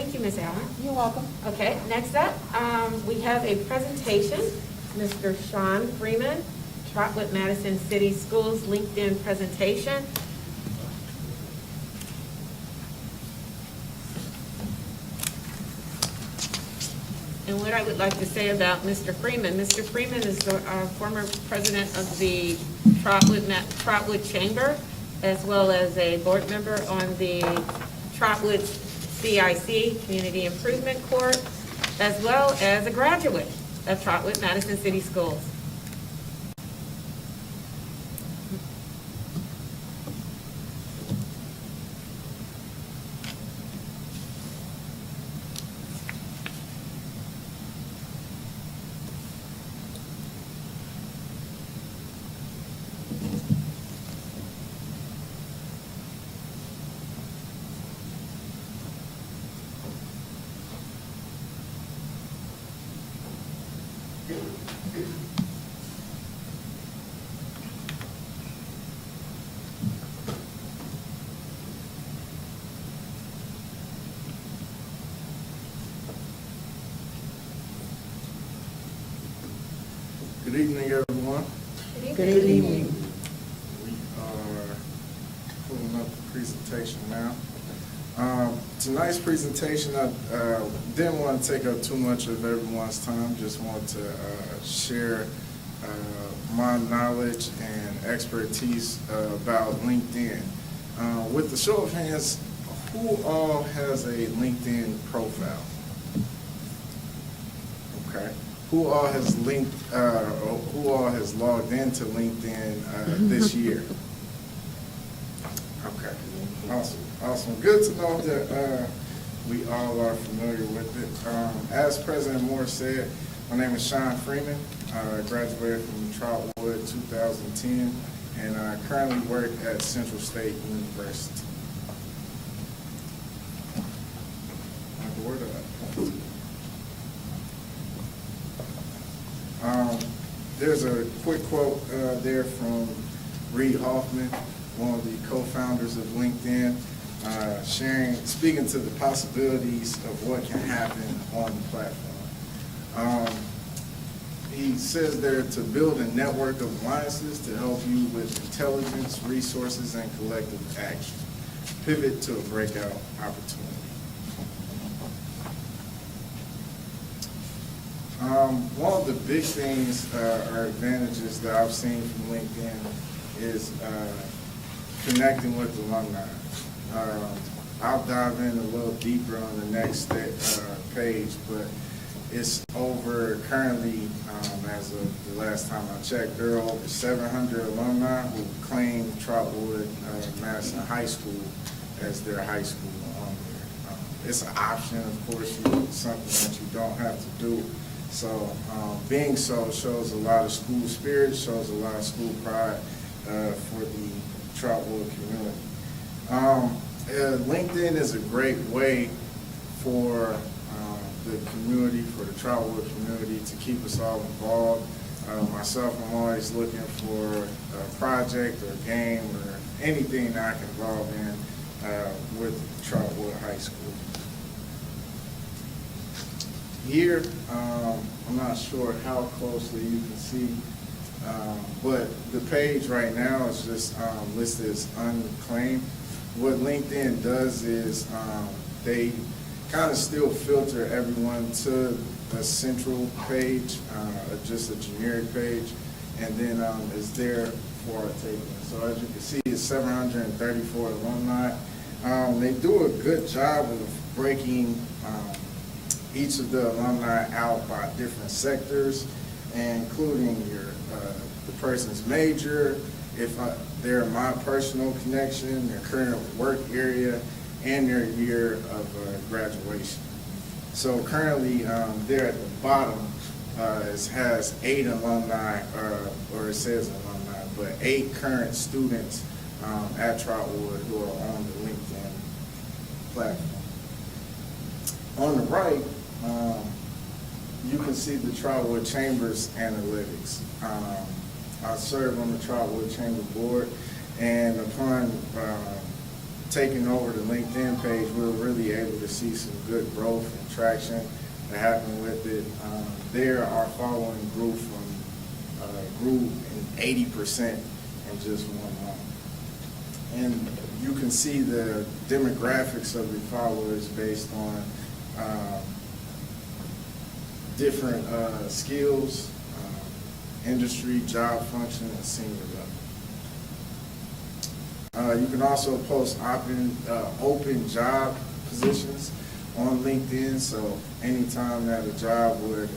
Thank you, Ms. Allen. You're welcome. Okay, next up, we have a presentation. Mr. Sean Freeman, Trotwood Madison City Schools LinkedIn presentation. And what I would like to say about Mr. Freeman is the former president of the Trotwood Chamber, as well as a board member on the Trotwood CIC, Community Improvement Court, as well as a graduate of Trotwood Madison City Schools. Good evening, everyone. Good evening. We are pulling up the presentation now. Tonight's presentation, I didn't want to take up too much of everyone's time. Just want to share my knowledge and expertise about LinkedIn. With the show of hands, who all has a LinkedIn profile? Okay. Who all has who all has logged into LinkedIn this year? Okay, awesome. Good to know that we all are familiar with it. As President Moore said, my name is Sean Freeman. I graduated from Trotwood 2010, and I currently work at Central State University. Where did I point to? There's a quick quote there from Reid Hoffman, one of the co-founders of LinkedIn, speaking to the possibilities of what can happen on the platform. He says there to build a network of alliances to help you with intelligence, resources, and collective action. Pivot to a breakout opportunity. One of the big things or advantages that I've seen from LinkedIn is connecting with alumni. I'll dive in a little deeper on the next page, but it's over currently, as of the last time I checked, there are over 700 alumni who claim Trotwood Madison High School as their high school on there. It's an option, of course, it's something that you don't have to do. So being so shows a lot of school spirit, shows a lot of school pride for the Trotwood community. LinkedIn is a great way for the community, for the Trotwood community, to keep us all involved. Myself, I'm always looking for a project or a game or anything that I can involve in with Trotwood High School. Here, I'm not sure how closely you can see, but the page right now is just listed as unclaimed. What LinkedIn does is they kind of still filter everyone to a central page, just a generic page, and then it's there for our taking. So as you can see, it's 734 alumni. They do a good job of breaking each of the alumni out by different sectors, including the person's major, if they're my personal connection, their current work area, and their year of graduation. So currently, there at the bottom, it has 8 alumni, or it says alumni, but 8 current students at Trotwood who are on the LinkedIn platform. On the right, you can see the Trotwood Chamber's analytics. I serve on the Trotwood Chamber board, and upon taking over the LinkedIn page, we're really be able to see some good growth and traction that happened with it. There, our following grew in 80% in just 1 month. And you can see the demographics of the followers based on different skills, industry, job function, and senior level. You can also post open job positions on LinkedIn, so anytime that a job would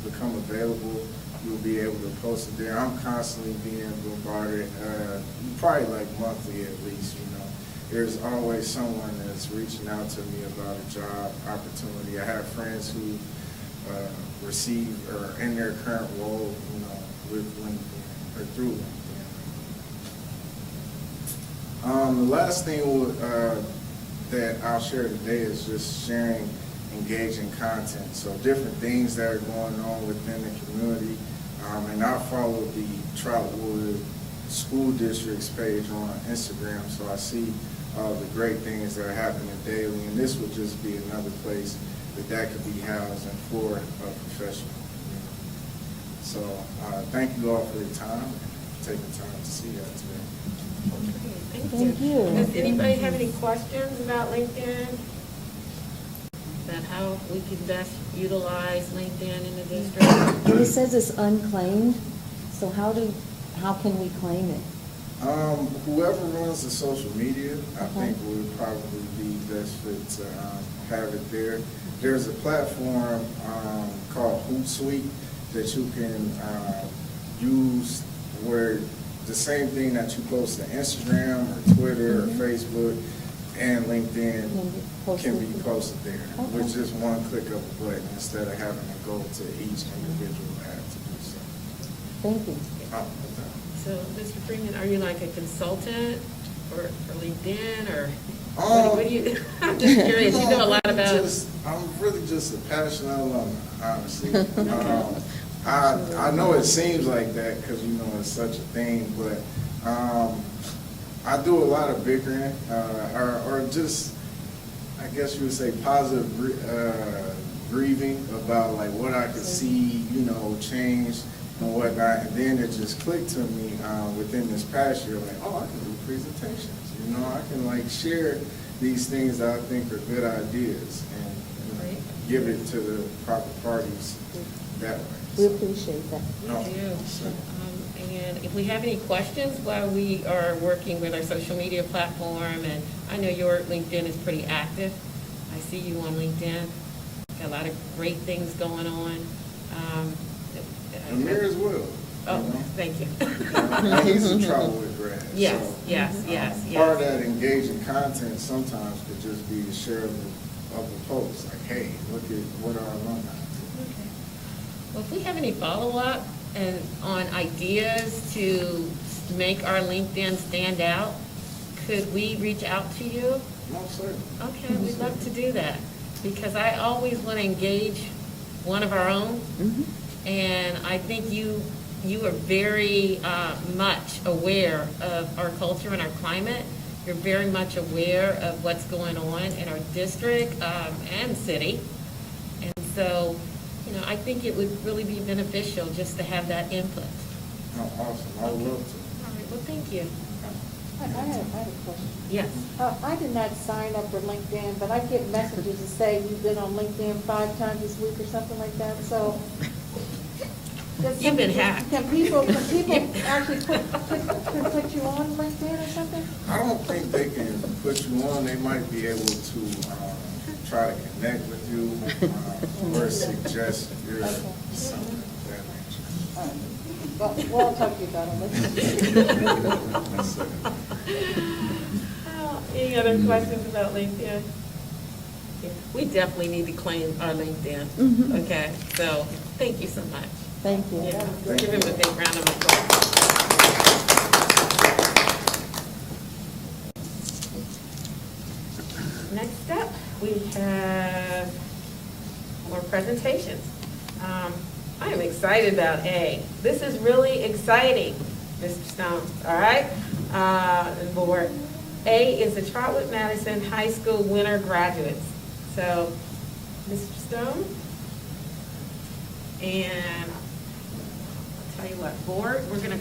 become available, you'll be able to post it there. I'm constantly being bombarded, probably like monthly at least, you know. There's always someone that's reaching out to me about a job opportunity. I have friends who receive or in their current role, you know, with LinkedIn or through LinkedIn. The last thing that I'll share today is just sharing engaging content. So different things that are going on within the community. And I follow the Trotwood School District's page on Instagram, so I see all the great things that are happening daily. And this would just be another place that could be housed and for a professional. So thank you all for your time and taking time to see that today. Thank you. Does anybody have any questions about LinkedIn? About how we can best utilize LinkedIn in the district? It says it's unclaimed, so how can we claim it? Whoever runs the social media, I think would probably be best fit to have it there. There's a platform called Hootsuite that you can use where the same thing that you post to Instagram or Twitter or Facebook and LinkedIn can be posted there with just one click of a button instead of having to go to each individual app to do so. Thank you. So, Mr. Freeman, are you like a consultant for LinkedIn or what do you, I'm just curious, you know a lot about it. I'm really just a passionate alum, honestly. I know it seems like that because, you know, it's such a thing, but I do a lot of bickering or just, I guess you would say, positive grieving about like what I could see, you know, change and whatnot. And then it just clicked to me within this past year, like, oh, I can do presentations. You know, I can like share these things that I think are good ideas and give it to the proper parties that way. We appreciate that. We do. And if we have any questions while we are working with our social media platform, and I know your LinkedIn is pretty active. I see you on LinkedIn. Got a lot of great things going on. Amir as well. Oh, thank you. He's a Trotwood grad. Yes, so, yes. Part of that engaging content sometimes could just be to share of a post. Like, hey, look at what our alumni do. Okay. Well, if we have any follow-up and on ideas to make our LinkedIn stand out, could we reach out to you? No, sir. Okay, we'd love to do that because I always want to engage one of our own. And I think you are very much aware of our culture and our climate. You're very much aware of what's going on in our district and city. And so, you know, I think it would really be beneficial just to have that input. Oh, awesome. I would love to. All right, well, thank you. I have a question. Yes. I did not sign up for LinkedIn, but I get messages that say you've been on LinkedIn 5 times this week or something like that, so. You've been hacked. Can people actually put you on LinkedIn or something? I don't think they can put you on. They might be able to try to connect with you or suggest you're something of that nature. All right. Well, I'll talk to you about it. Any other questions about LinkedIn? Yeah, we definitely need to claim our LinkedIn. Okay, so thank you so much. Thank you. Yeah, give him a big round of applause. Next up, we have more presentations. I am excited about A. This is really exciting, Mr. Stone, all right? And board. A is the Trotwood Madison High School winter graduates. So, Mr. Stone? And I'll tell you what, board, we're going to